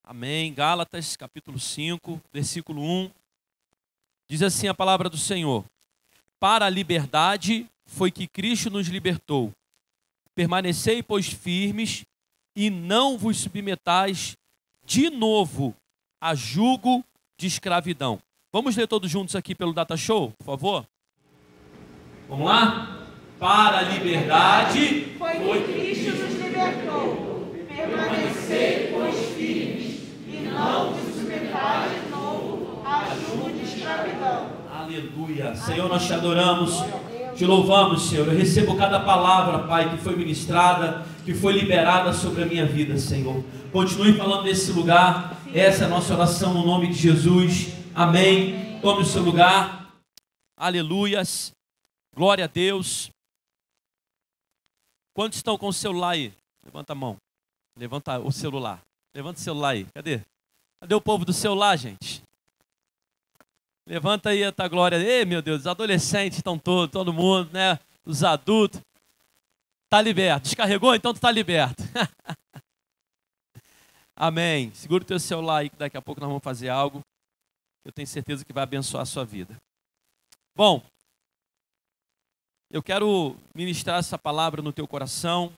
Amém. Gálatas, capítulo 5, versículo 1. Diz assim a palavra do Senhor: para a liberdade foi que Cristo nos libertou. Permanecei, pois, firmes e não vos submetais de novo a jugo de escravidão. Vamos ler todos juntos aqui pelo Data Show, por favor? Vamos lá? Para a liberdade foi que Cristo nos libertou. Permanecei, pois, firmes e não vos submetais de novo a jugo de escravidão. Aleluia. Senhor, nós te adoramos, te louvamos, Senhor. Eu recebo cada palavra, Pai, que foi ministrada, que foi liberada sobre a minha vida, Senhor. Continue falando nesse lugar. Essa é a nossa oração no nome de Jesus. Amém. Tome o seu lugar. Aleluias. Glória a Deus. Quantos estão com o celular aí? Levanta a mão. Levanta o celular. Levanta o celular aí. Cadê? Cadê o povo do celular, gente? Levanta aí a tua glória. Ei, meu Deus, os adolescentes estão todos, todo mundo, né? Os adultos. Está liberto. Descarregou? Então tu está liberto. Amém. Segura o teu celular aí, que daqui a pouco nós vamos fazer algo. Eu tenho certeza que vai abençoar a sua vida. Bom, eu quero ministrar essa palavra no teu coração.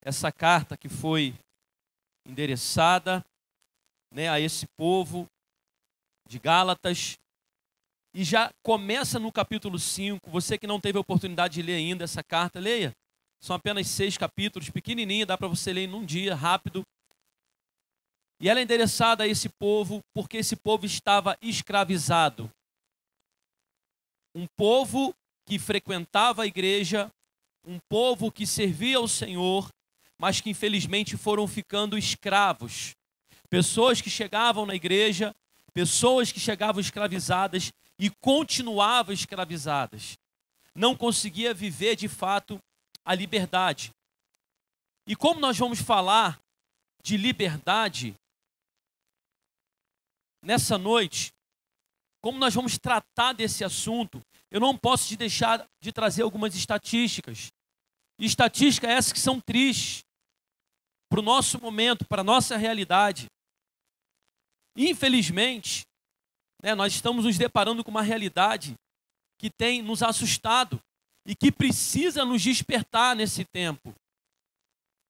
Essa carta que foi endereçada, né, a esse povo de Gálatas. E já começa no capítulo 5. Você que não teve a oportunidade de ler ainda essa carta, leia. São apenas 6 capítulos, pequenininha, dá para você ler num dia, rápido. E ela é endereçada a esse povo, porque esse povo estava escravizado. Um povo que frequentava a igreja, um povo que servia ao Senhor, mas que infelizmente foram ficando escravos. Pessoas que chegavam na igreja, pessoas que chegavam escravizadas e continuavam escravizadas. Não conseguia viver de fato a liberdade. E como nós vamos falar de liberdade nessa noite, como nós vamos tratar desse assunto, eu não posso te deixar de trazer algumas estatísticas. E estatísticas essas que são tristes para o nosso momento, para a nossa realidade. Infelizmente, né, nós estamos nos deparando com uma realidade que tem nos assustado e que precisa nos despertar nesse tempo.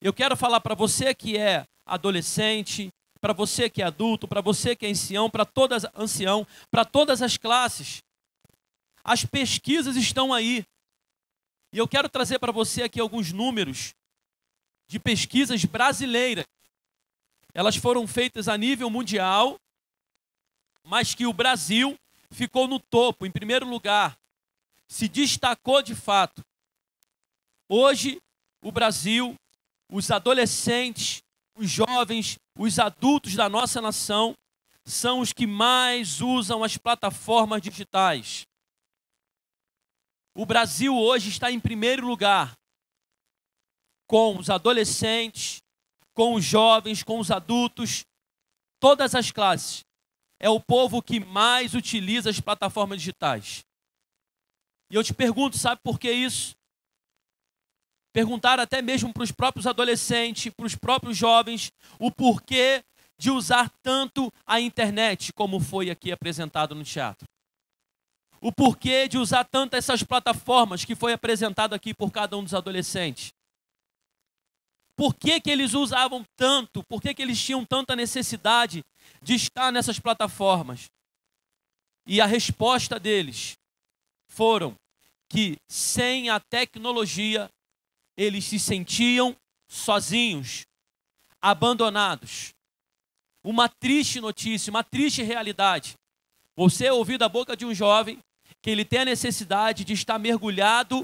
Eu quero falar para você que é adolescente, para você que é adulto, para você que é ancião, para todas as classes. As pesquisas estão aí. E eu quero trazer para você aqui alguns números de pesquisas brasileiras. Elas foram feitas a nível mundial, mas que o Brasil ficou no topo, em primeiro lugar. Se destacou de fato. Hoje, o Brasil, os adolescentes, os jovens, os adultos da nossa nação são os que mais usam as plataformas digitais. O Brasil hoje está em primeiro lugar, com os adolescentes, com os jovens, com os adultos, todas as classes. É o povo que mais utiliza as plataformas digitais. E eu te pergunto, sabe por que isso? Perguntaram até mesmo para os próprios adolescentes, para os próprios jovens, o porquê de usar tanto a internet, como foi aqui apresentado no teatro. O porquê de usar tanto essas plataformas que foi apresentado aqui por cada um dos adolescentes. Por que que eles usavam tanto? Por que que eles tinham tanta necessidade de estar nessas plataformas? E a resposta deles foram que sem a tecnologia eles se sentiam sozinhos, abandonados. Uma triste notícia, uma triste realidade. Você ouviu da boca de um jovem que ele tem a necessidade de estar mergulhado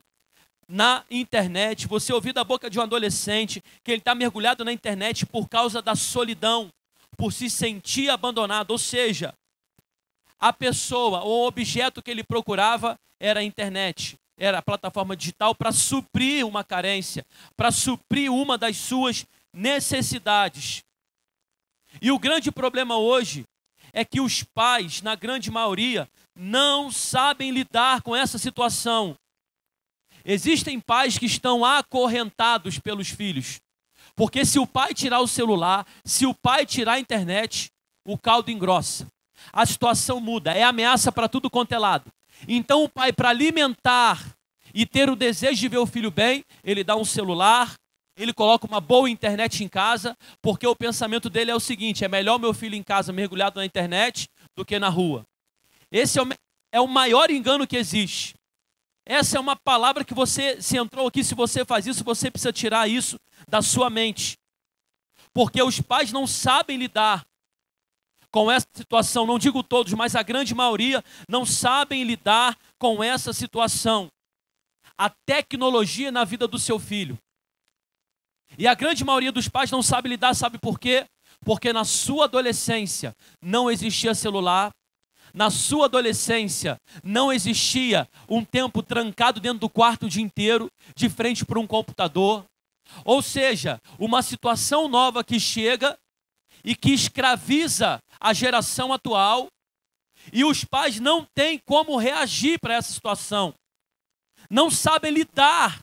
na internet. Você ouviu da boca de um adolescente que ele está mergulhado na internet por causa da solidão, por se sentir abandonado. Ou seja, a pessoa ou o objeto que ele procurava era a internet, era a plataforma digital para suprir uma carência, para suprir uma das suas necessidades. E o grande problema hoje é que os pais, na grande maioria, não sabem lidar com essa situação. Existem pais que estão acorrentados pelos filhos. Porque se o pai tirar o celular, se o pai tirar a internet, o caldo engrossa. A situação muda, é ameaça para tudo quanto é lado. Então o pai, para alimentar e ter o desejo de ver o filho bem, ele dá um celular, ele coloca uma boa internet em casa, porque o pensamento dele é o seguinte: é melhor meu filho em casa mergulhado na internet do que na rua. Esse é o maior engano que existe. Essa é uma palavra que você, se entrou aqui, se você faz isso, você precisa tirar isso da sua mente. Porque os pais não sabem lidar com essa situação. Não digo todos, mas a grande maioria não sabem lidar com essa situação. A tecnologia na vida do seu filho. E a grande maioria dos pais não sabe lidar, sabe por quê? Porque na sua adolescência não existia celular. Na sua adolescência não existia um tempo trancado dentro do quarto o dia inteiro, de frente para um computador. Ou seja, uma situação nova que chega e que escraviza a geração atual, e os pais não têm como reagir para essa situação. Não sabem lidar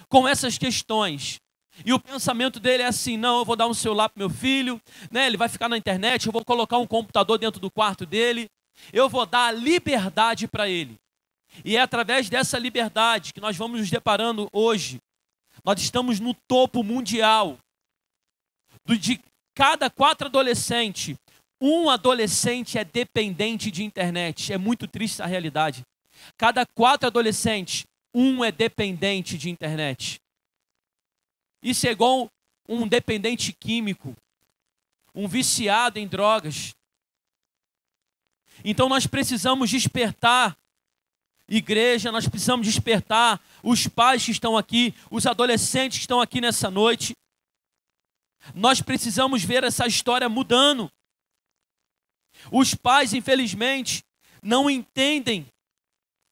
com essas questões. E o pensamento dele é assim: não, eu vou dar um celular para meu filho, né? Ele vai ficar na internet, eu vou colocar um computador dentro do quarto dele, eu vou dar a liberdade para ele. E é através dessa liberdade que nós vamos nos deparando hoje. Nós estamos no topo mundial. De cada 4 adolescentes, um adolescente é dependente de internet. É muito triste a realidade. Cada 4 adolescentes, um é dependente de internet. Isso é igual um dependente químico, um viciado em drogas. Então nós precisamos despertar, igreja, nós precisamos despertar os pais que estão aqui, os adolescentes que estão aqui nessa noite. Nós precisamos ver essa história mudando. Os pais, infelizmente, não entendem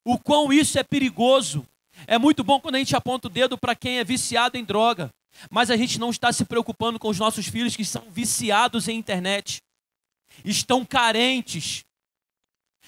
o quão isso é perigoso. É muito bom quando a gente aponta o dedo para quem é viciado em droga, mas a gente não está se preocupando com os nossos filhos que são viciados em internet, estão carentes,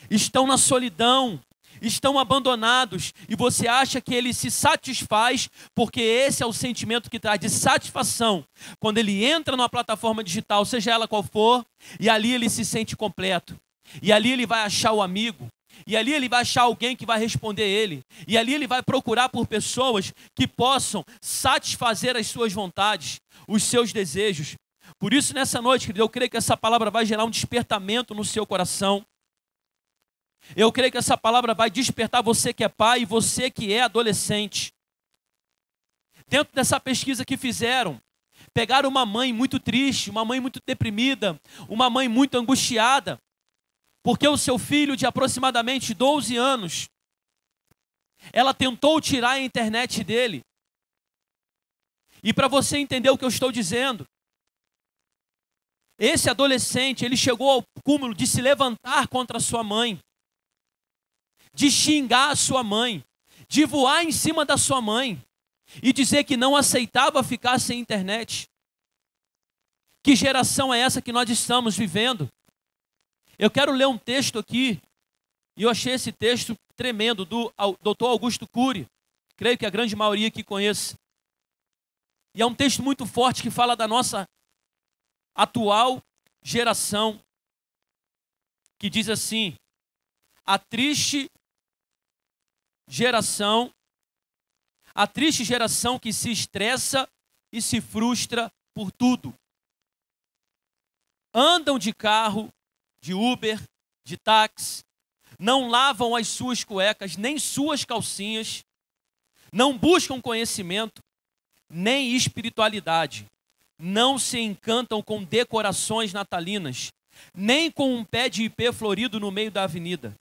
estão na solidão, estão abandonados, e você acha que ele se satisfaz, porque esse é o sentimento que traz de satisfação, quando ele entra numa plataforma digital, seja ela qual for, e ali ele se sente completo, e ali ele vai achar o amigo, e ali ele vai achar alguém que vai responder ele, e ali ele vai procurar por pessoas que possam satisfazer as suas vontades, os seus desejos. Por isso, nessa noite, querido, eu creio que essa palavra vai gerar um despertamento no seu coração. Eu creio que essa palavra vai despertar você que é pai e você que é adolescente. Dentro dessa pesquisa que fizeram, pegaram uma mãe muito triste, uma mãe muito deprimida, uma mãe muito angustiada, porque o seu filho de aproximadamente 12 anos, ela tentou tirar a internet dele. E para você entender o que eu estou dizendo, esse adolescente, ele chegou ao cúmulo de se levantar contra a sua mãe, de xingar a sua mãe, de voar em cima da sua mãe e dizer que não aceitava ficar sem internet. Que geração é essa que nós estamos vivendo? Eu quero ler um texto aqui, e eu achei esse texto tremendo, do Dr. Augusto Cury, creio que a grande maioria aqui conhece. E é um texto muito forte que fala da nossa atual geração, que diz assim: a triste geração que se estressa e se frustra por tudo. Andam de carro, de Uber, de táxi, não lavam as suas cuecas, nem suas calcinhas, não buscam conhecimento, nem espiritualidade, não se encantam com decorações natalinas, nem com um pé de ipê florido no meio da avenida.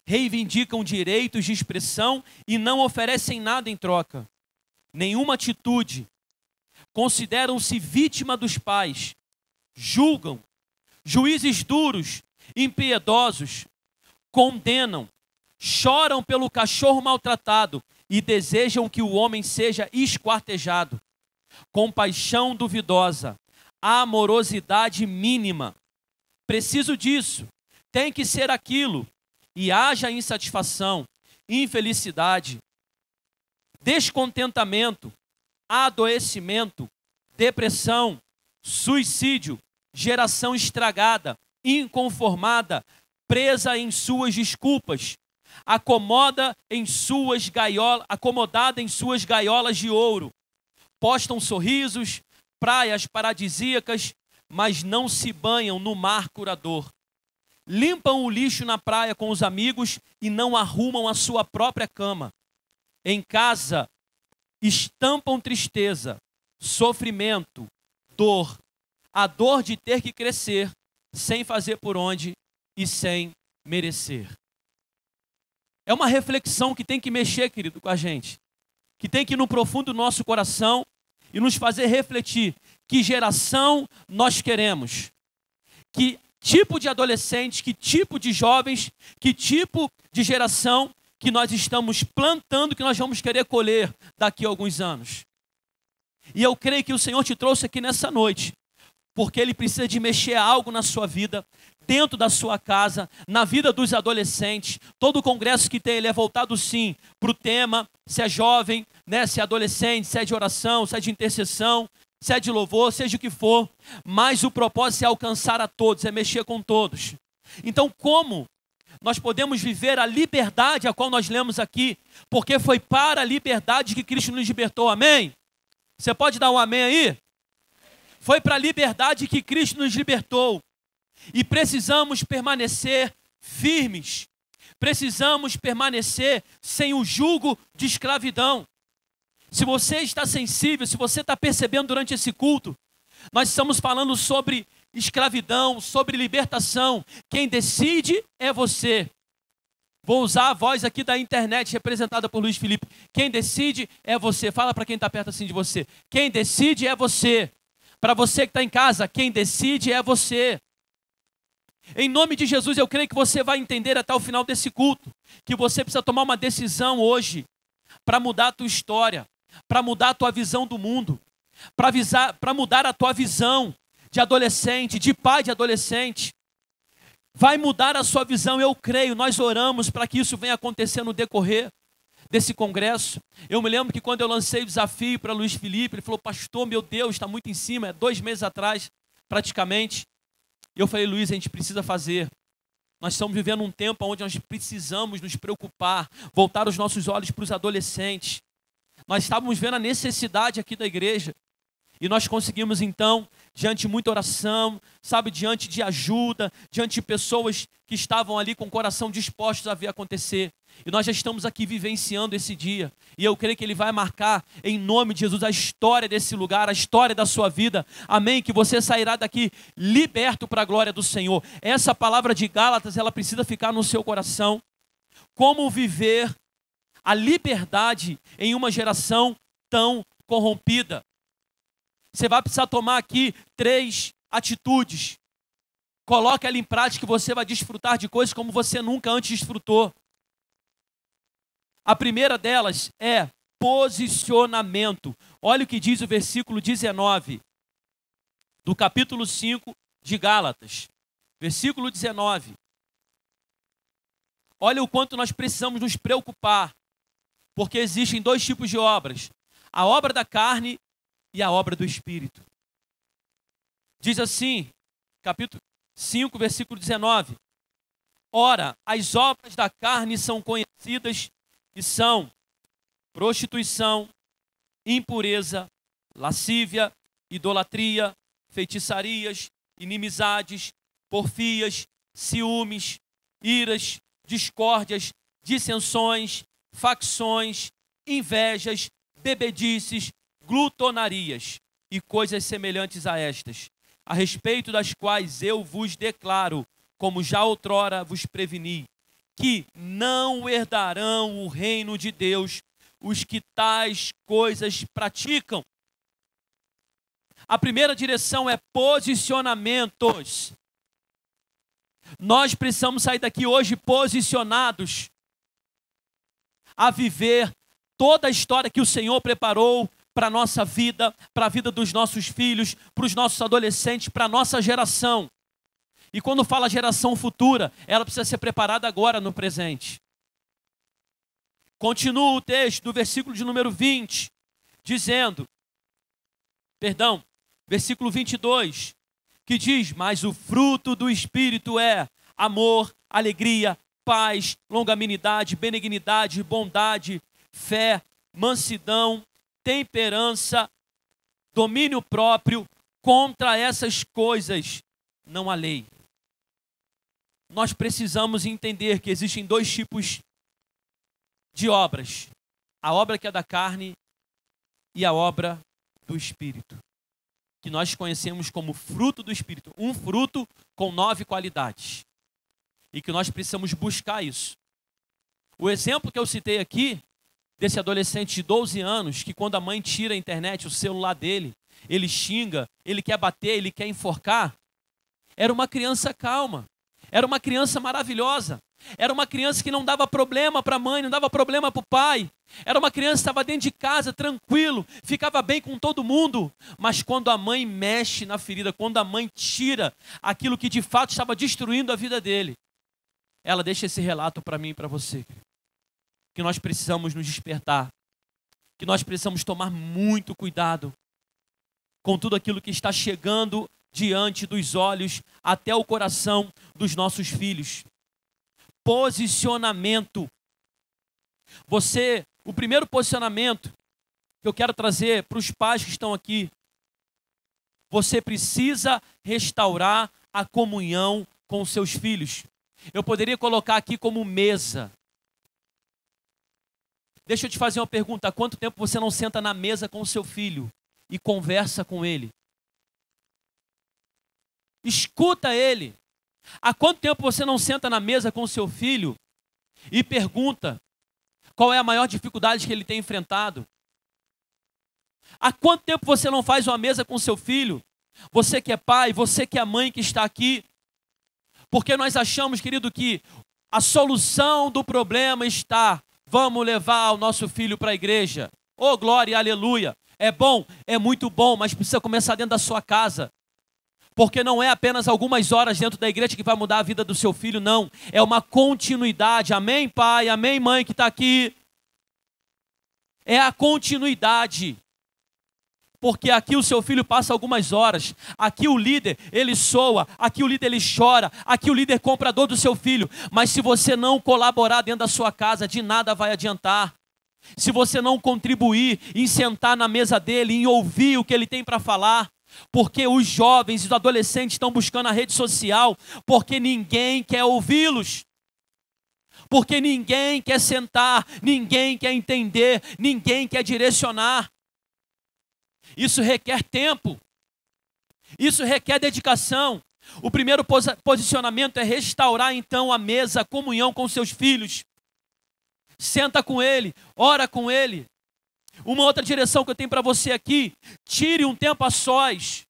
Reivindicam direitos de expressão e não oferecem nada em troca. Nenhuma atitude. Consideram-se vítima dos pais. Julgam. Juízes duros, impiedosos. Condenam. Choram pelo cachorro maltratado e desejam que o homem seja esquartejado. Compaixão duvidosa. Amorosidade mínima. Preciso disso. Tem que ser aquilo. E haja insatisfação, infelicidade, descontentamento, adoecimento, depressão, suicídio, geração estragada, inconformada, presa em suas desculpas, acomodada em suas gaiolas de ouro. Postam sorrisos, praias paradisíacas, mas não se banham no mar curador. Limpam o lixo na praia com os amigos e não arrumam a sua própria cama. Em casa, estampam tristeza, sofrimento, dor, a dor de ter que crescer sem fazer por onde e sem merecer. É uma reflexão que tem que mexer, querido, com a gente, que tem que ir no profundo do nosso coração e nos fazer refletir que geração nós queremos, que tipo de adolescentes, que tipo de jovens, que tipo de geração que nós estamos plantando, que nós vamos querer colher daqui a alguns anos. E eu creio que o Senhor te trouxe aqui nessa noite, porque Ele precisa de mexer algo na sua vida, dentro da sua casa, na vida dos adolescentes. Todo o congresso que tem, ele é voltado sim para o tema, se é jovem, né, se é adolescente, se é de oração, se é de intercessão, se é de louvor, seja o que for, mas o propósito é alcançar a todos, é mexer com todos. Então, como nós podemos viver a liberdade a qual nós lemos aqui? Porque foi para a liberdade que Cristo nos libertou, amém? Você pode dar um amém aí? Foi para a liberdade que Cristo nos libertou. E precisamos permanecer firmes. Precisamos permanecer sem o jugo de escravidão. Se você está sensível, se você está percebendo durante esse culto, nós estamos falando sobre escravidão, sobre libertação. Quem decide é você. Vou usar a voz aqui da internet representada por Luiz Felipe. Quem decide é você. Fala para quem está perto assim de você. Quem decide é você. Para você que está em casa, quem decide é você. Em nome de Jesus, eu creio que você vai entender até o final desse culto que você precisa tomar uma decisão hoje para mudar a tua história, para mudar a tua visão do mundo, para mudar a tua visão de adolescente, de pai de adolescente. Vai mudar a sua visão, eu creio. Nós oramos para que isso venha acontecer no decorrer desse congresso. Eu me lembro que quando eu lancei o desafio para Luiz Felipe, ele falou: pastor, meu Deus, está muito em cima, 2 meses atrás, praticamente. Eu falei: Luiz, a gente precisa fazer. Nós estamos vivendo um tempo onde nós precisamos nos preocupar, voltar os nossos olhos para os adolescentes. Nós estávamos vendo a necessidade aqui da igreja. E nós conseguimos então, diante de muita oração, sabe, diante de ajuda, diante de pessoas que estavam ali com o coração dispostos a ver acontecer. E nós já estamos aqui vivenciando esse dia. E eu creio que ele vai marcar, em nome de Jesus, a história desse lugar, a história da sua vida. Amém? Que você sairá daqui liberto para a glória do Senhor. Essa palavra de Gálatas, ela precisa ficar no seu coração. Como viver a liberdade em uma geração tão corrompida. Você vai precisar tomar aqui 3 atitudes. Coloque ela em prática e você vai desfrutar de coisas como você nunca antes desfrutou. A primeira delas é posicionamento. Olha o que diz o versículo 19 do capítulo 5 de Gálatas. Versículo 19. Olha o quanto nós precisamos nos preocupar, porque existem 2 tipos de obras: a obra da carne e a obra do Espírito. Diz assim, capítulo 5, versículo 19. Ora, as obras da carne são conhecidas e são prostituição, impureza, lascívia, idolatria, feitiçarias, inimizades, porfias, ciúmes, iras, discórdias, dissensões, facções, invejas, bebedices, glutonarias e coisas semelhantes a estas, a respeito das quais eu vos declaro, como já outrora vos preveni, que não herdarão o reino de Deus os que tais coisas praticam. A primeira direção é posicionamentos. Nós precisamos sair daqui hoje posicionados a viver toda a história que o Senhor preparou para a nossa vida, para a vida dos nossos filhos, para os nossos adolescentes, para a nossa geração. E quando fala geração futura, ela precisa ser preparada agora no presente. Continua o texto do versículo de número 20, dizendo, versículo 22, que diz: mas o fruto do Espírito é amor, alegria, paz, longanimidade, benignidade, bondade, fé, mansidão, temperança, domínio próprio. Contra essas coisas não há lei. Nós precisamos entender que existem dois tipos de obras: a obra que é da carne e a obra do Espírito, que nós conhecemos como fruto do Espírito, um fruto com 9 qualidades, e que nós precisamos buscar isso. O exemplo que eu citei aqui, desse adolescente de 12 anos, que quando a mãe tira a internet, o celular dele, ele xinga, ele quer bater, ele quer enforcar, era uma criança calma, era uma criança maravilhosa, era uma criança que não dava problema para a mãe, não dava problema para o pai, era uma criança que estava dentro de casa, tranquilo, ficava bem com todo mundo. Mas quando a mãe mexe na ferida, quando a mãe tira aquilo que de fato estava destruindo a vida dele, ela deixa esse relato para mim e para você, que nós precisamos nos despertar, que nós precisamos tomar muito cuidado com tudo aquilo que está chegando diante dos olhos até o coração dos nossos filhos. Posicionamento. O primeiro posicionamento que eu quero trazer para os pais que estão aqui: você precisa restaurar a comunhão com os seus filhos. Eu poderia colocar aqui como mesa. Deixa eu te fazer uma pergunta: há quanto tempo você não senta na mesa com o seu filho e conversa com ele? Escuta ele. Há quanto tempo você não senta na mesa com o seu filho e pergunta qual é a maior dificuldade que ele tem enfrentado? Há quanto tempo você não faz uma mesa com o seu filho? Você que é pai, você que é mãe que está aqui. Porque nós achamos, querido, que a solução do problema está: vamos levar o nosso filho para a igreja. Oh, glória e aleluia. É bom, é muito bom, mas precisa começar dentro da sua casa. Porque não é apenas algumas horas dentro da igreja que vai mudar a vida do seu filho, não. É uma continuidade. Amém, pai? Amém, mãe que está aqui? É a continuidade. Porque aqui o seu filho passa algumas horas. Aqui o líder, ele soa. Aqui o líder, ele chora. Aqui o líder compra a dor do seu filho. Mas se você não colaborar dentro da sua casa, de nada vai adiantar. Se você não contribuir em sentar na mesa dele, em ouvir o que ele tem para falar. Porque os jovens e os adolescentes estão buscando a rede social, porque ninguém quer ouvi-los, porque ninguém quer sentar, ninguém quer entender, ninguém quer direcionar. Isso requer tempo, isso requer dedicação. O primeiro posicionamento é restaurar então a mesa, a comunhão com seus filhos. Senta com ele, ora com ele. Uma outra direção que eu tenho para você aqui: tire um tempo a sós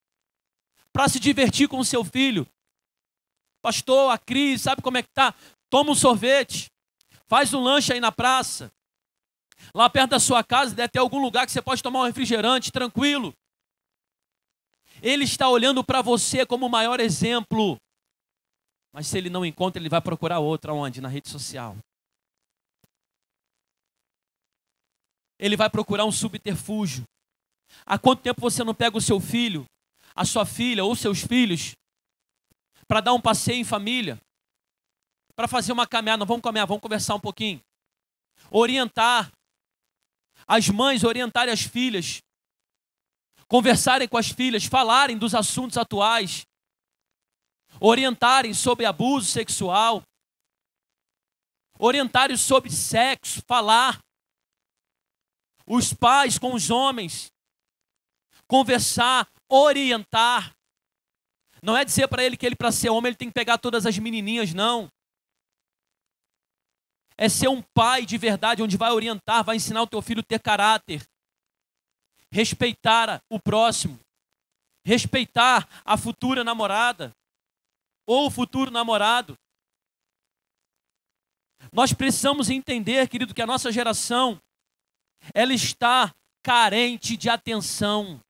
para se divertir com o seu filho. Pastor, a Cris, sabe como é que tá? Toma um sorvete, faz um lanche aí na praça. Lá perto da sua casa deve ter algum lugar que você pode tomar um refrigerante, tranquilo. Ele está olhando para você como o maior exemplo. Mas se ele não encontra, ele vai procurar outra onde? Na rede social. Ele vai procurar um subterfúgio. Há quanto tempo você não pega o seu filho, a sua filha ou seus filhos para dar um passeio em família, para fazer uma caminhada? Não, vamos caminhar, vamos conversar um pouquinho. Orientar as mães, orientarem as filhas, conversarem com as filhas, falarem dos assuntos atuais, orientarem sobre abuso sexual, orientarem sobre sexo, falar. Os pais com os homens, conversar, orientar. Não é dizer para ele que para ser homem ele tem que pegar todas as menininhas, não. É ser um pai de verdade, onde vai orientar, vai ensinar o teu filho a ter caráter, respeitar o próximo, respeitar a futura namorada ou o futuro namorado. Nós precisamos entender, querido, que a nossa geração, ela está carente de atenção.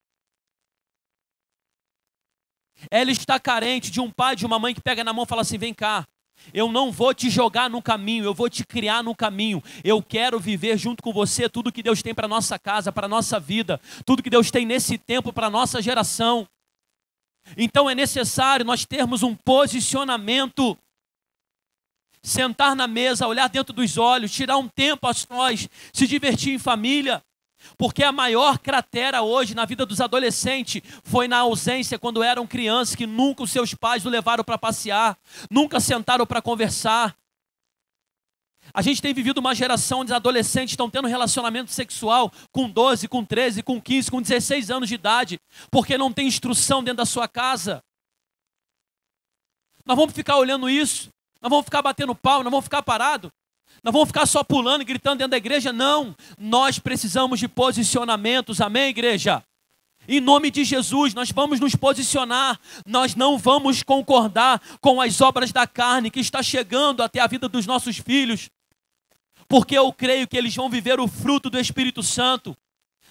Ela está carente de um pai, de uma mãe que pega na mão e fala assim: vem cá, eu não vou te jogar no caminho, eu vou te criar no caminho. Eu quero viver junto com você tudo que Deus tem para a nossa casa, para a nossa vida, tudo que Deus tem nesse tempo para a nossa geração. Então é necessário nós termos um posicionamento, sentar na mesa, olhar dentro dos olhos, tirar um tempo a sós, se divertir em família. Porque a maior cratera hoje na vida dos adolescentes foi na ausência quando eram crianças, que nunca os seus pais o levaram para passear, nunca sentaram para conversar. A gente tem vivido uma geração de adolescentes que estão tendo relacionamento sexual com 12, com 13, com 15, com 16 anos de idade, porque não tem instrução dentro da sua casa. Nós vamos ficar olhando isso, nós vamos ficar batendo pau, nós vamos ficar parados, nós vamos ficar só pulando e gritando dentro da igreja? Não, nós precisamos de posicionamentos, amém, igreja? Em nome de Jesus, nós vamos nos posicionar, nós não vamos concordar com as obras da carne que está chegando até a vida dos nossos filhos, porque eu creio que eles vão viver o fruto do Espírito Santo.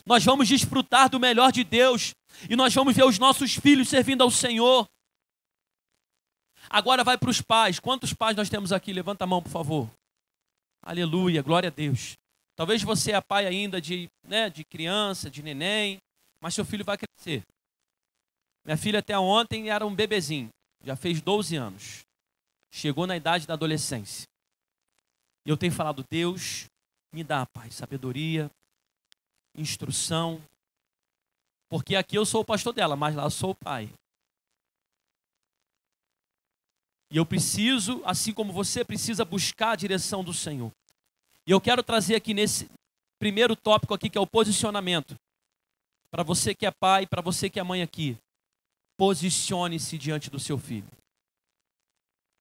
Nós vamos desfrutar do melhor de Deus e nós vamos ver os nossos filhos servindo ao Senhor. Agora vai para os pais. Quantos pais nós temos aqui? Levanta a mão, por favor. Aleluia, glória a Deus. Talvez você é pai ainda de criança, de neném, mas seu filho vai crescer. Minha filha até ontem era um bebezinho, já fez 12 anos. Chegou na idade da adolescência. E eu tenho falado, Deus, me dá, Pai, sabedoria, instrução. Porque aqui eu sou o pastor dela, mas lá eu sou o pai. E eu preciso, assim como você precisa, buscar a direção do Senhor. E eu quero trazer aqui nesse primeiro tópico aqui, que é o posicionamento. Para você que é pai, para você que é mãe aqui. Posicione-se diante do seu filho.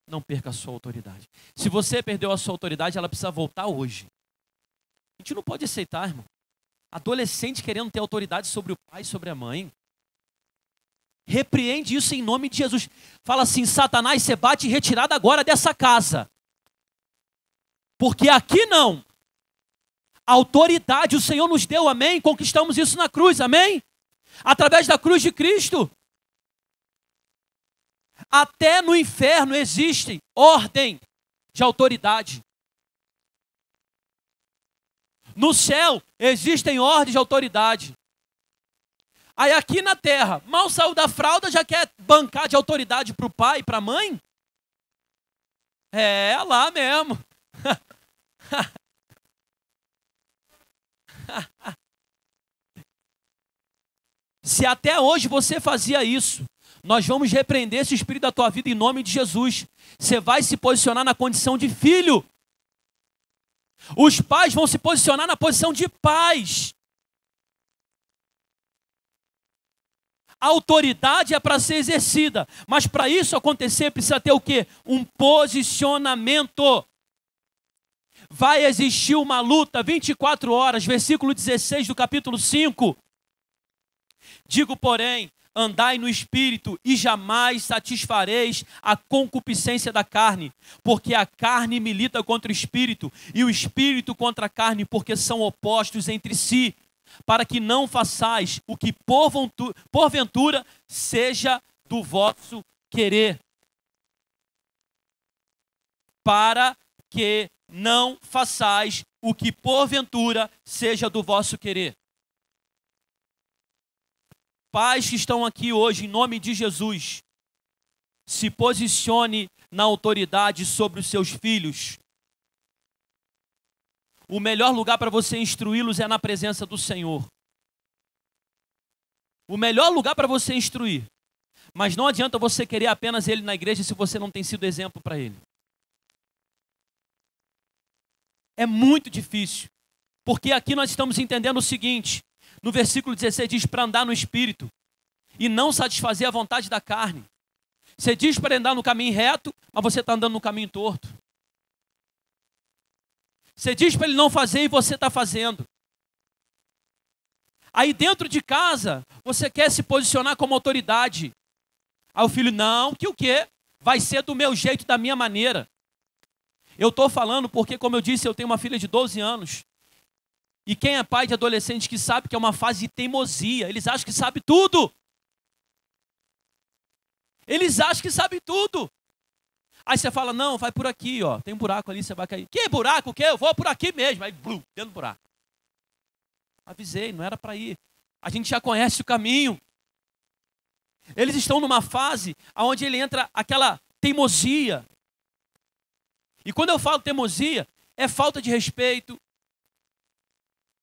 Não perca a sua autoridade. Se você perdeu a sua autoridade, ela precisa voltar hoje. A gente não pode aceitar, irmão. Adolescente querendo ter autoridade sobre o pai e sobre a mãe. Repreende isso em nome de Jesus. Fala assim, Satanás, você bate em retirada agora dessa casa. Porque aqui não. A autoridade o Senhor nos deu, amém? Conquistamos isso na cruz, amém? Através da cruz de Cristo. Até no inferno existe ordem de autoridade. No céu existem ordens de autoridade. Aí aqui na terra, mal saiu da fralda, já quer bancar de autoridade para o pai e para a mãe? É lá mesmo. Se até hoje você fazia isso, nós vamos repreender esse espírito da tua vida em nome de Jesus. Você vai se posicionar na condição de filho. Os pais vão se posicionar na posição de pais. A autoridade é para ser exercida, mas para isso acontecer precisa ter o quê? Um posicionamento. Vai existir uma luta 24 horas, versículo 16 do capítulo 5. Digo, porém, andai no Espírito e jamais satisfareis a concupiscência da carne, porque a carne milita contra o Espírito e o Espírito contra a carne, porque são opostos entre si, para que não façais o que porventura seja do vosso querer. Para que não façais o que porventura seja do vosso querer. Pais que estão aqui hoje, em nome de Jesus, se posicione na autoridade sobre os seus filhos. O melhor lugar para você instruí-los é na presença do Senhor. O melhor lugar para você instruir. Mas não adianta você querer apenas ele na igreja se você não tem sido exemplo para ele. É muito difícil. Porque aqui nós estamos entendendo o seguinte. No versículo 16 diz para andar no Espírito e não satisfazer a vontade da carne. Você diz para andar no caminho reto, mas você está andando no caminho torto. Você diz para ele não fazer e você está fazendo. Aí dentro de casa, você quer se posicionar como autoridade. Aí o filho, não, que o quê? Vai ser do meu jeito, da minha maneira. Eu estou falando porque, como eu disse, eu tenho uma filha de 12 anos. E quem é pai de adolescente que sabe que é uma fase de teimosia, eles acham que sabe tudo. Eles acham que sabe tudo. Aí você fala, não, vai por aqui, ó, tem um buraco ali, você vai cair. Que buraco, o quê? Eu vou por aqui mesmo. Aí, blum, dentro do buraco. Avisei, não era para ir. A gente já conhece o caminho. Eles estão numa fase onde ele entra aquela teimosia. E quando eu falo teimosia, é falta de respeito,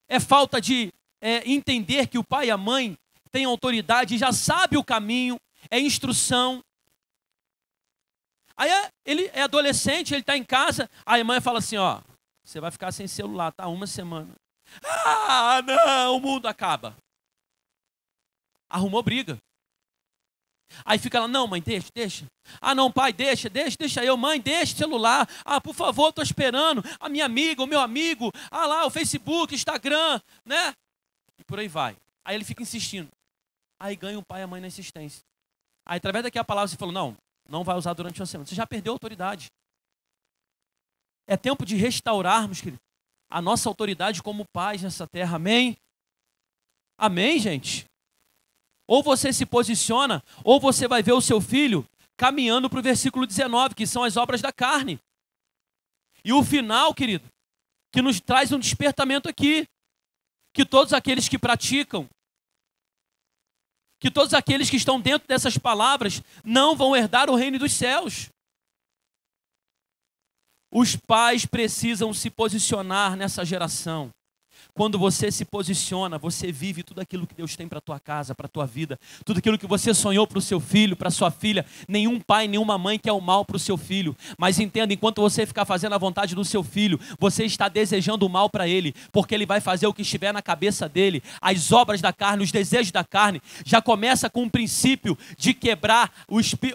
é falta de entender que o pai e a mãe têm autoridade e já sabe o caminho, é instrução. Aí ele é adolescente, ele está em casa, aí a mãe fala assim, ó, você vai ficar sem celular, tá? 1 semana. Ah, não, o mundo acaba. Arrumou briga. Aí fica lá, não, mãe, deixa. Ah, não, pai, deixa eu. Mãe, deixa o celular. Ah, por favor, estou esperando. A minha amiga, o meu amigo. Ah lá, o Facebook, Instagram, né? E por aí vai. Aí ele fica insistindo. Aí ganha o pai e a mãe na insistência. Aí através daquela palavra você falou, não vai usar durante uma semana. Você já perdeu a autoridade. É tempo de restaurarmos, querido, a nossa autoridade como pais nessa terra. Amém? Amém, gente? Ou você se posiciona, ou você vai ver o seu filho caminhando para o versículo 19, que são as obras da carne. E o final, querido, que nos traz um despertamento aqui, que todos aqueles que praticam, que todos aqueles que estão dentro dessas palavras não vão herdar o reino dos céus. Os pais precisam se posicionar nessa geração. Quando você se posiciona, você vive tudo aquilo que Deus tem para a tua casa, para a tua vida. Tudo aquilo que você sonhou para o seu filho, para a sua filha. Nenhum pai, nenhuma mãe quer o mal para o seu filho. Mas entenda, enquanto você ficar fazendo a vontade do seu filho, você está desejando o mal para ele. Porque ele vai fazer o que estiver na cabeça dele. As obras da carne, os desejos da carne, já começa com um princípio de quebrar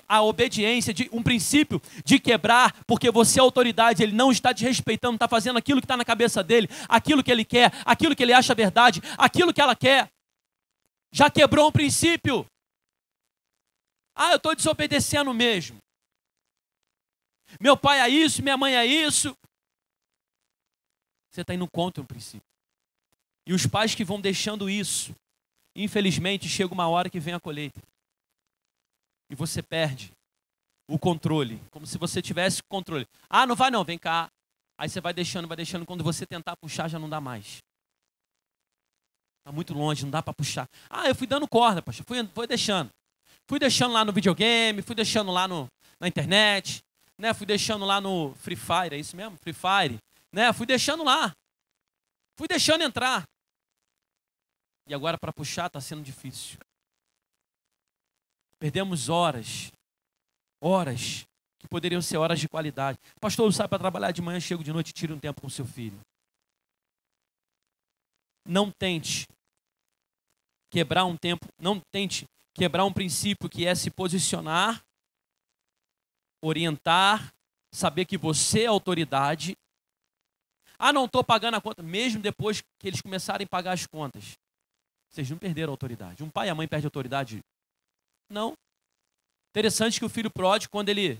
a obediência, um princípio de quebrar, porque você é autoridade, ele não está te respeitando, está fazendo aquilo que está na cabeça dele, aquilo que ele quer, aquilo que ele acha verdade, aquilo que ela quer. Já quebrou um princípio. Ah, eu estou desobedecendo mesmo. Meu pai é isso, minha mãe é isso. Você está indo contra um princípio. E os pais que vão deixando isso, infelizmente, chega uma hora que vem a colheita. E você perde o controle, como se você tivesse controle. Ah, não vai não, vem cá. Aí você vai deixando, quando você tentar puxar já não dá mais. Está muito longe, não dá para puxar. Ah, eu fui dando corda, pastor, fui deixando. Fui deixando lá no videogame, fui deixando lá na internet, né? Fui deixando lá no Free Fire, é isso mesmo? Free Fire, né? Fui deixando lá. Fui deixando entrar. E agora para puxar está sendo difícil. Perdemos horas que poderiam ser horas de qualidade. Pastor, eu saio para trabalhar de manhã, chego de noite e tiro um tempo com seu filho. Não tente quebrar um tempo, não tente quebrar um princípio que é se posicionar, orientar, saber que você é autoridade. Ah, não estou pagando a conta, mesmo depois que eles começarem a pagar as contas. Vocês não perderam a autoridade. Um pai e a mãe perdem a autoridade? Não. Interessante que o filho pródigo, quando ele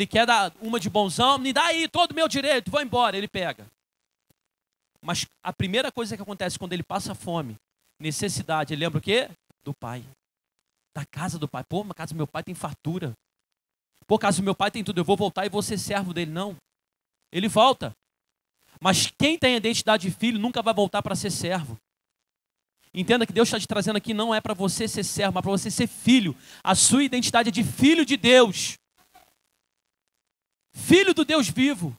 quer dar uma de bonzão, me dá aí todo o meu direito, vou embora, ele pega. Mas a primeira coisa que acontece quando ele passa fome, necessidade, ele lembra o quê? Do pai. Da casa do pai. Pô, na casa do meu pai tem fartura. Pô, casa do meu pai tem tudo, eu vou voltar e vou ser servo dele. Não. Ele volta. Mas quem tem a identidade de filho nunca vai voltar para ser servo. Entenda que Deus está te trazendo aqui não é para você ser servo, mas para você ser filho. A sua identidade é de filho de Deus. Filho do Deus vivo.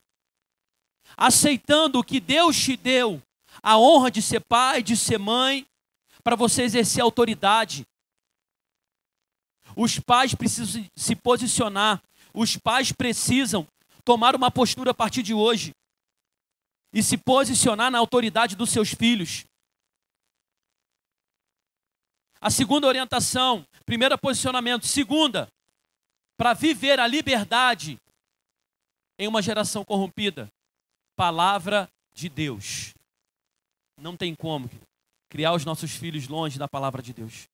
Aceitando o que Deus te deu, a honra de ser pai, de ser mãe, para você exercer autoridade. Os pais precisam se posicionar. Os pais precisam tomar uma postura a partir de hoje e se posicionar na autoridade dos seus filhos. A segunda orientação, primeiro posicionamento. Segunda, para viver a liberdade em uma geração corrompida. Palavra de Deus. Não tem como criar os nossos filhos longe da palavra de Deus.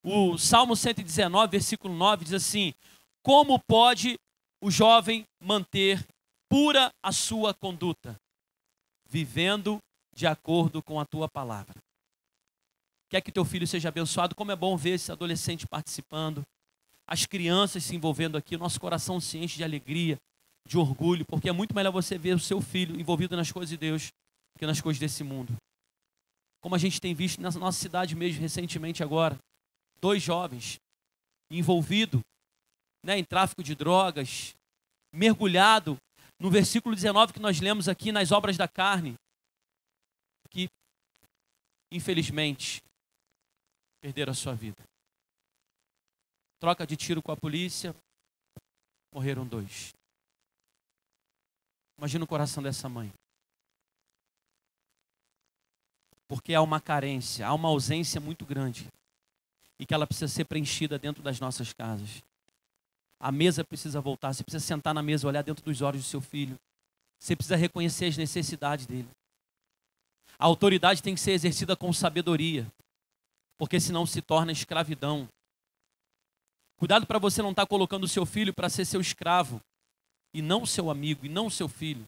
O Salmo 119, versículo 9 diz assim: como pode o jovem manter pura a sua conduta? Vivendo de acordo com a tua palavra. Quer que teu filho seja abençoado? Como é bom ver esse adolescente participando, as crianças se envolvendo aqui, o nosso coração se enche de alegria, de orgulho, porque é muito melhor você ver o seu filho envolvido nas coisas de Deus que nas coisas desse mundo. Como a gente tem visto na nossa cidade mesmo recentemente agora, 2 jovens envolvidos, né, em tráfico de drogas, mergulhado no versículo 19 que nós lemos aqui, nas obras da carne, que infelizmente perderam a sua vida. Troca de tiro com a polícia, morreram 2. Imagina o coração dessa mãe. Porque há uma carência, há uma ausência muito grande e que ela precisa ser preenchida dentro das nossas casas. A mesa precisa voltar, você precisa sentar na mesa, olhar dentro dos olhos do seu filho. Você precisa reconhecer as necessidades dele. A autoridade tem que ser exercida com sabedoria, porque senão se torna escravidão. Cuidado para você não estar colocando o seu filho para ser seu escravo, e não seu amigo, e não seu filho.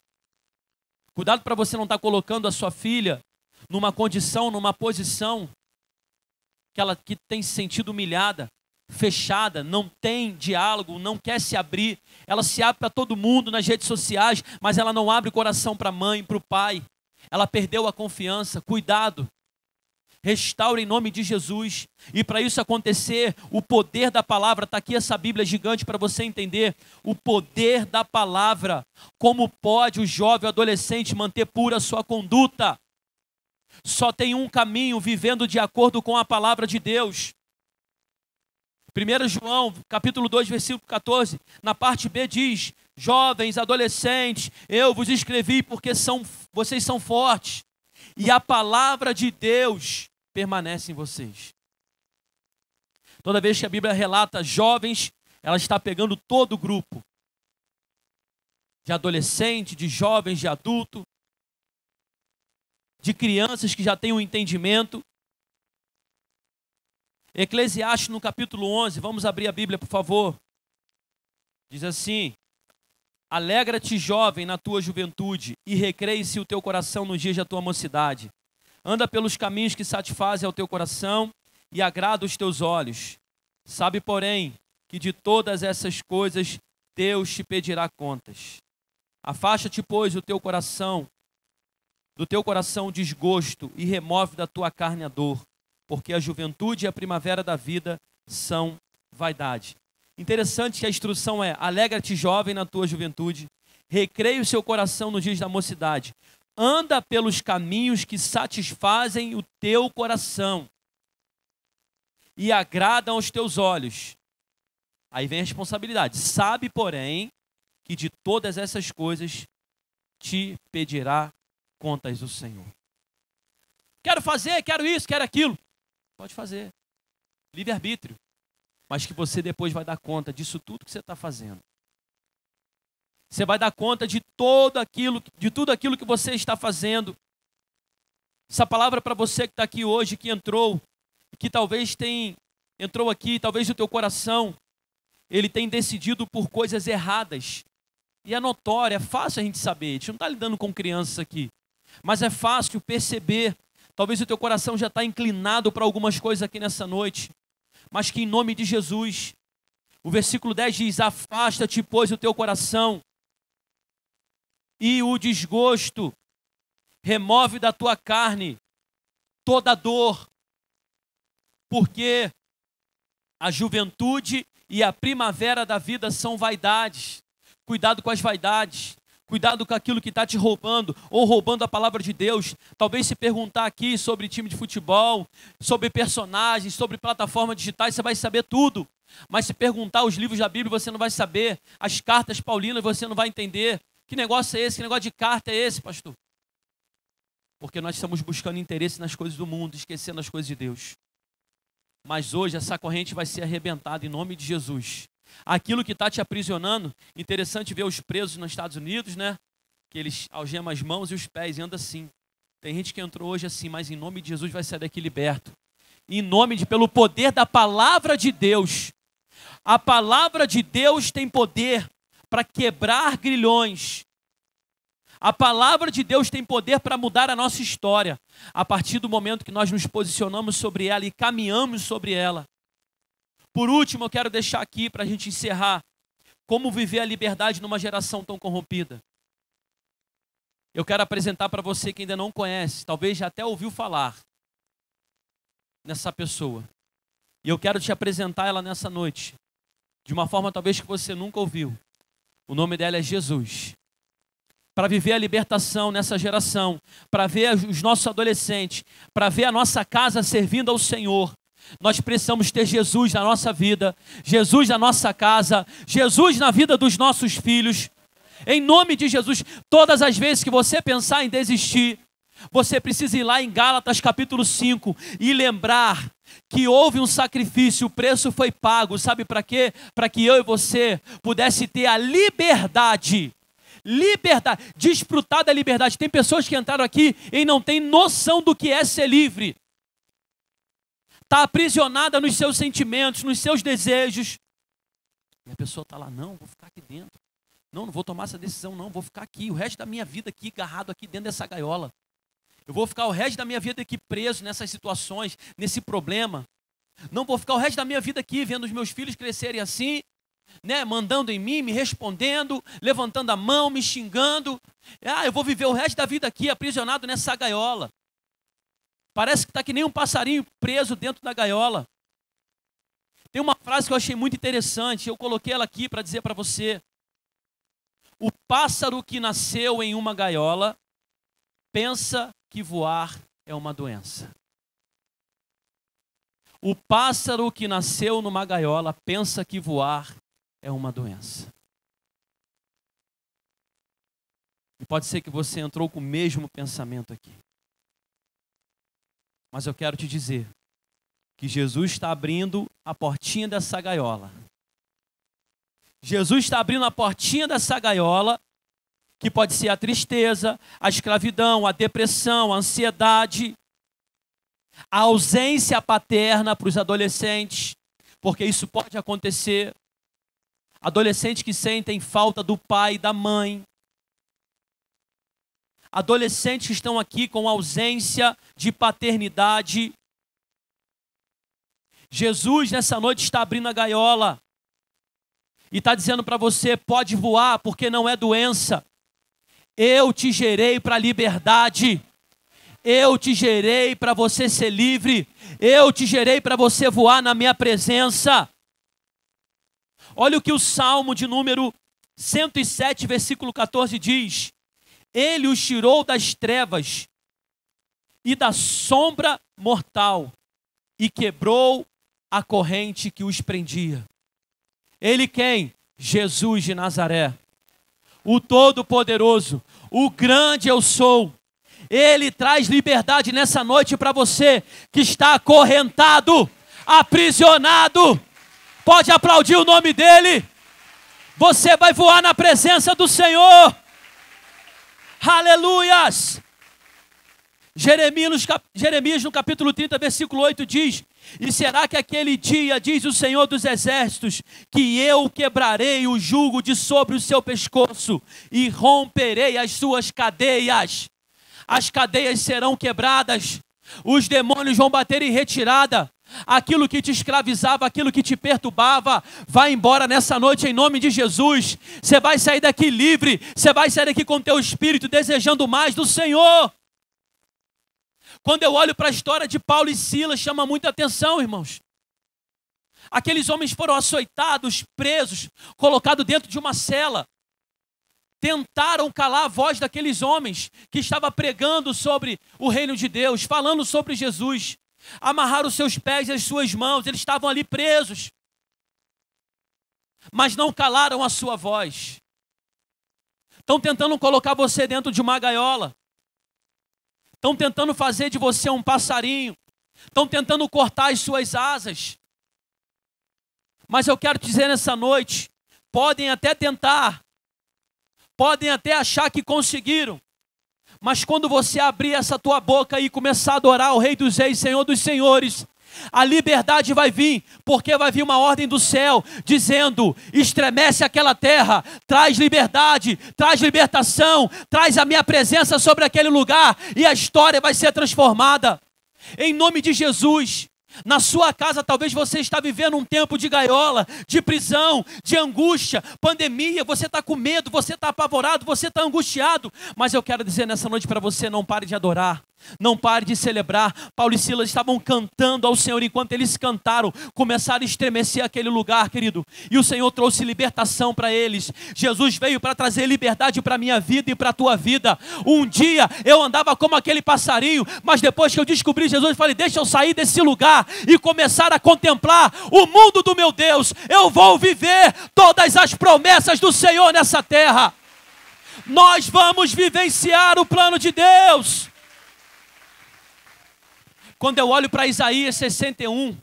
Cuidado para você não estar colocando a sua filha numa condição, numa posição que tem se sentido humilhada, fechada, não tem diálogo, não quer se abrir. Ela se abre para todo mundo nas redes sociais, mas ela não abre o coração para a mãe, para o pai. Ela perdeu a confiança. Cuidado. Restaure em nome de Jesus. E para isso acontecer, o poder da palavra, está aqui essa Bíblia gigante para você entender. O poder da palavra. Como pode o jovem, o adolescente manter pura a sua conduta? Só tem um caminho, vivendo de acordo com a palavra de Deus. 1 João, capítulo 2, versículo 14, na parte B diz: jovens, adolescentes, eu vos escrevi porque vocês são fortes, e a palavra de Deus permanece em vocês. Toda vez que a Bíblia relata jovens, ela está pegando todo o grupo, de adolescente, de jovens, de adulto, de crianças que já têm um entendimento. Eclesiastes no capítulo 11, vamos abrir a Bíblia por favor. Diz assim: alegra-te jovem na tua juventude e recreie-se o teu coração nos dias da tua mocidade. Anda pelos caminhos que satisfazem ao teu coração e agrada os teus olhos. Sabe, porém, que de todas essas coisas Deus te pedirá contas. Afasta-te, pois, do teu coração o desgosto e remove da tua carne a dor, porque a juventude e a primavera da vida são vaidade. Interessante que a instrução é: alegra-te jovem na tua juventude, recreie o seu coração nos dias da mocidade, anda pelos caminhos que satisfazem o teu coração e agradam aos teus olhos. Aí vem a responsabilidade. Sabe, porém, que de todas essas coisas te pedirá contas o Senhor. Quero fazer, quero isso, quero aquilo. Pode fazer. Livre-arbítrio. Mas que você depois vai dar conta disso tudo que você está fazendo. Você vai dar conta de tudo aquilo que você está fazendo. Essa palavra para você que está aqui hoje, que entrou, que talvez entrou aqui, talvez o teu coração, ele tem decidido por coisas erradas. E é notório, é fácil a gente saber. A gente não está lidando com crianças aqui. Mas é fácil perceber. Talvez o teu coração já está inclinado para algumas coisas aqui nessa noite. Mas que em nome de Jesus, o versículo 10 diz: afasta-te, pois, o teu coração e o desgosto, remove da tua carne toda dor, porque a juventude e a primavera da vida são vaidades. Cuidado com as vaidades. Cuidado com aquilo que está te roubando, ou roubando a palavra de Deus. Talvez se perguntar aqui sobre time de futebol, sobre personagens, sobre plataformas digitais, você vai saber tudo. Mas se perguntar os livros da Bíblia, você não vai saber. As cartas paulinas, você não vai entender. Que negócio é esse? Que negócio de carta é esse, pastor? Porque nós estamos buscando interesse nas coisas do mundo, esquecendo as coisas de Deus. Mas hoje essa corrente vai ser arrebentada em nome de Jesus. Aquilo que está te aprisionando, interessante ver os presos nos Estados Unidos, né? Que eles algemam as mãos e os pés e andam assim. Tem gente que entrou hoje assim, mas em nome de Jesus vai sair daqui liberto. Pelo poder da palavra de Deus. A palavra de Deus tem poder para quebrar grilhões. A palavra de Deus tem poder para mudar a nossa história. A partir do momento que nós nos posicionamos sobre ela e caminhamos sobre ela. Por último, eu quero deixar aqui para a gente encerrar. Como viver a liberdade numa geração tão corrompida. Eu quero apresentar para você que ainda não conhece, talvez já até ouviu falar nessa pessoa. E eu quero te apresentar ela nessa noite, de uma forma talvez que você nunca ouviu. O nome dela é Jesus. Para viver a libertação nessa geração, para ver os nossos adolescentes, para ver a nossa casa servindo ao Senhor, nós precisamos ter Jesus na nossa vida, Jesus na nossa casa, Jesus na vida dos nossos filhos. Em nome de Jesus, todas as vezes que você pensar em desistir, você precisa ir lá em Gálatas capítulo 5 e lembrar que houve um sacrifício, o preço foi pago. Sabe para quê? Para que eu e você pudesse ter a liberdade, desfrutar da liberdade. Tem pessoas que entraram aqui e não têm noção do que é ser livre. Está aprisionada nos seus sentimentos, nos seus desejos. E a pessoa está lá, não, vou ficar aqui dentro. Não vou tomar essa decisão, não, vou ficar aqui, o resto da minha vida aqui, agarrado aqui dentro dessa gaiola. Eu vou ficar o resto da minha vida aqui preso nessas situações, nesse problema. Não vou ficar o resto da minha vida aqui vendo os meus filhos crescerem assim, né, mandando em mim, me respondendo, levantando a mão, me xingando. Eu vou viver o resto da vida aqui aprisionado nessa gaiola. Parece que está que nem um passarinho preso dentro da gaiola. Tem uma frase que eu achei muito interessante, eu coloquei ela aqui para dizer para você. O pássaro que nasceu em uma gaiola pensa que voar é uma doença. O pássaro que nasceu numa gaiola pensa que voar é uma doença. E pode ser que você entrou com o mesmo pensamento aqui. Mas eu quero te dizer que Jesus está abrindo a portinha dessa gaiola. Jesus está abrindo a portinha dessa gaiola, que pode ser a tristeza, a escravidão, a depressão, a ansiedade, a ausência paterna para os adolescentes, porque isso pode acontecer. Adolescentes que sentem falta do pai e da mãe. Adolescentes que estão aqui com ausência de paternidade. Jesus nessa noite está abrindo a gaiola e está dizendo para você, pode voar porque não é doença. Eu te gerei para a liberdade. Eu te gerei para você ser livre. Eu te gerei para você voar na minha presença. Olha o que o Salmo de número 107, versículo 14 diz. Ele os tirou das trevas e da sombra mortal e quebrou a corrente que os prendia. Ele quem? Jesus de Nazaré. O Todo-Poderoso, o grande eu sou. Ele traz liberdade nessa noite para você que está acorrentado, aprisionado. Pode aplaudir o nome dele. Você vai voar na presença do Senhor. Aleluias. Jeremias no capítulo 30, versículo 8 diz: e será que aquele dia, diz o Senhor dos Exércitos, que eu quebrarei o jugo de sobre o seu pescoço e romperei as suas cadeias. As cadeias serão quebradas, os demônios vão bater em retirada. Aquilo que te escravizava, aquilo que te perturbava, vai embora nessa noite em nome de Jesus. Você vai sair daqui livre, você vai sair daqui com teu espírito desejando mais do Senhor. Quando eu olho para a história de Paulo e Silas, chama muita atenção, irmãos. Aqueles homens foram açoitados, presos, colocados dentro de uma cela. Tentaram calar a voz daqueles homens que estavam pregando sobre o reino de Deus, falando sobre Jesus. Amarraram os seus pés e as suas mãos, eles estavam ali presos. Mas não calaram a sua voz. Estão tentando colocar você dentro de uma gaiola. Estão tentando fazer de você um passarinho. Estão tentando cortar as suas asas. Mas eu quero te dizer nessa noite, podem até tentar, podem até achar que conseguiram, mas quando você abrir essa tua boca e começar a adorar o Rei dos Reis, Senhor dos Senhores, a liberdade vai vir, porque vai vir uma ordem do céu, dizendo, estremece aquela terra, traz liberdade, traz libertação, traz a minha presença sobre aquele lugar, e a história vai ser transformada, em nome de Jesus. Na sua casa talvez você está vivendo um tempo de gaiola, de prisão, de angústia, pandemia, você está com medo, você está apavorado, você está angustiado, mas eu quero dizer nessa noite para você, não pare de adorar, Não pare de celebrar. Paulo e Silas estavam cantando ao Senhor. Enquanto eles cantaram, começaram a estremecer aquele lugar, querido. E o Senhor trouxe libertação para eles. Jesus veio para trazer liberdade para a minha vida e para a tua vida. Um dia eu andava como aquele passarinho, mas depois que eu descobri Jesus, eu falei, deixa eu sair desse lugar e começar a contemplar o mundo do meu Deus. Eu vou viver todas as promessas do Senhor nessa terra. Nós vamos vivenciar o plano de Deus. Quando eu olho para Isaías 61,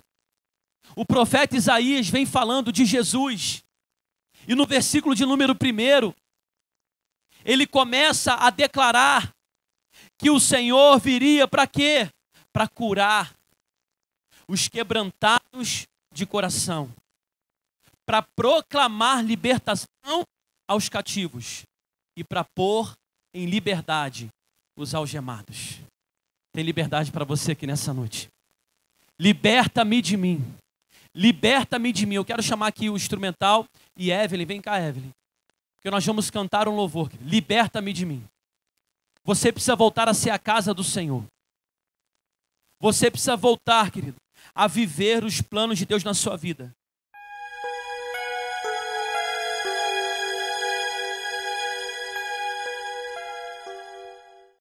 o profeta Isaías vem falando de Jesus. E no versículo de número 1, ele começa a declarar que o Senhor viria para quê? Para curar os quebrantados de coração, para proclamar libertação aos cativos e para pôr em liberdade os algemados. Tem liberdade para você aqui nessa noite. Liberta-me de mim. Liberta-me de mim. Eu quero chamar aqui o instrumental e Evelyn, vem cá, Evelyn. Porque nós vamos cantar um louvor. Liberta-me de mim. Você precisa voltar a ser a casa do Senhor. Você precisa voltar, querido, a viver os planos de Deus na sua vida.